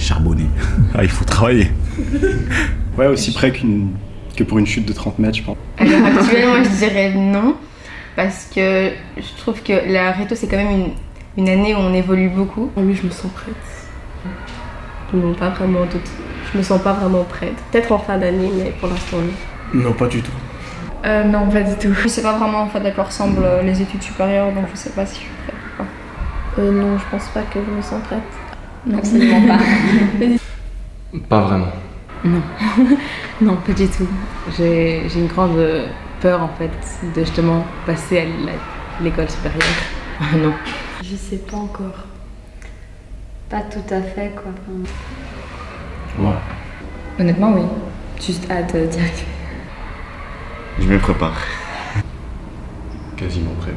charbonner. Ah, il faut travailler. Ouais, aussi près que pour une chute de 30 mètres, je pense. À l'heure actuelle, moi je dirais non, parce que je trouve que la réto c'est quand même une année où on évolue beaucoup. Oui, je me sens prête. Non, pas vraiment doute. Je me sens pas vraiment prête. Peut-être en fin d'année, mais pour l'instant non. Non, pas du tout. Non, pas du tout. Je sais pas vraiment en fait à quoi ressemblent les études supérieures, donc je sais pas si je suis prête ou pas. Non, je pense pas que je me sens prête. Non, absolument pas. Pas vraiment. Non, non, pas du tout. J'ai une grande peur en fait de justement passer à l'école supérieure. Non. Je sais pas encore. Pas tout à fait, quoi. Ouais. Honnêtement, oui. Juste hâte d'y arriver. Je me prépare. Quasiment prêt.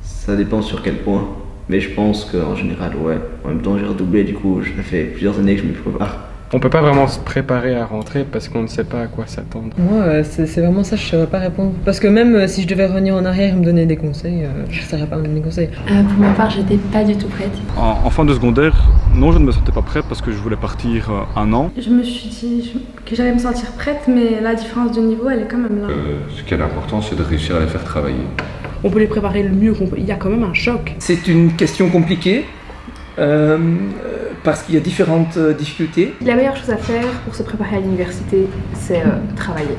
Ça dépend sur quel point. Mais je pense qu'en général, ouais. En même temps, j'ai redoublé, du coup, ça fait plusieurs années que je m'y prépare. On peut pas vraiment se préparer à rentrer parce qu'on ne sait pas à quoi s'attendre. Moi, c'est vraiment ça, je ne saurais pas répondre. Parce que même si je devais revenir en arrière et me donner des conseils, je ne saurais pas me donner des conseils. Pour ma part, j'étais pas du tout prête. En fin de secondaire, non, je ne me sentais pas prête parce que je voulais partir un an. Je me suis dit que j'allais me sentir prête, mais la différence de niveau, elle est quand même là. Ce qui est important, c'est de réussir à les faire travailler. On peut les préparer le mieux qu'on peut. Il y a quand même un choc. C'est une question compliquée. Parce qu'il y a différentes difficultés. La meilleure chose à faire pour se préparer à l'université, c'est travailler.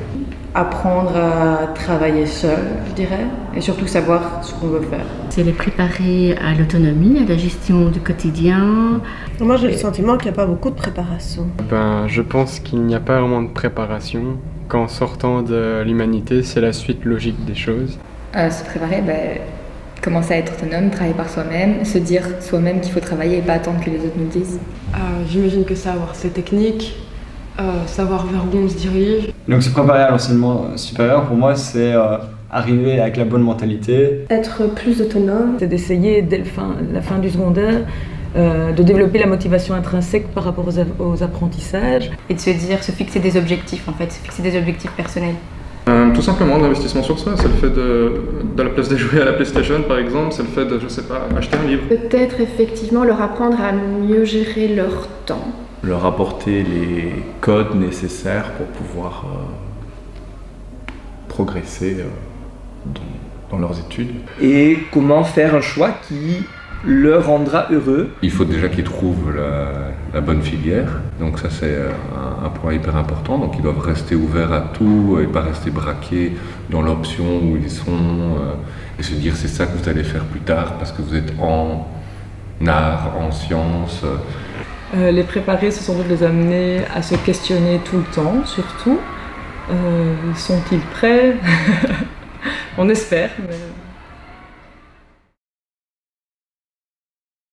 Apprendre à travailler seul, je dirais, et surtout savoir ce qu'on veut faire. C'est les préparer à l'autonomie, à la gestion du quotidien. Moi, j'ai le sentiment qu'il n'y a pas beaucoup de préparation. Je pense qu'il n'y a pas vraiment de préparation. Qu'en sortant de l'humanité, c'est la suite logique des choses. Se préparer, commencer à être autonome, travailler par soi-même, se dire soi-même qu'il faut travailler et pas attendre que les autres nous le disent. J'imagine que ça avoir ses techniques, savoir vers où on se dirige. Donc se préparer à l'enseignement supérieur, pour moi, c'est arriver avec la bonne mentalité. Être plus autonome. C'est d'essayer, dès la fin du secondaire, de développer la motivation intrinsèque par rapport aux apprentissages. Et de se fixer des objectifs en fait, se fixer des objectifs personnels. Tout simplement de l'investissement sur soi, c'est le fait de la place de jouer à la PlayStation par exemple, c'est le fait de, je sais pas, acheter un livre. Peut-être effectivement leur apprendre à mieux gérer leur temps. Leur apporter les codes nécessaires pour pouvoir progresser dans leurs études. Et comment faire un choix qui leur rendra heureux. Il faut déjà qu'ils trouvent la bonne filière, donc ça c'est un point hyper important, donc ils doivent rester ouverts à tout et pas rester braqués dans l'option où ils sont et se dire c'est ça que vous allez faire plus tard parce que vous êtes en art, en sciences. Les préparer, c'est sans doute les amener à se questionner tout le temps, surtout. Sont-ils prêts? On espère. Mais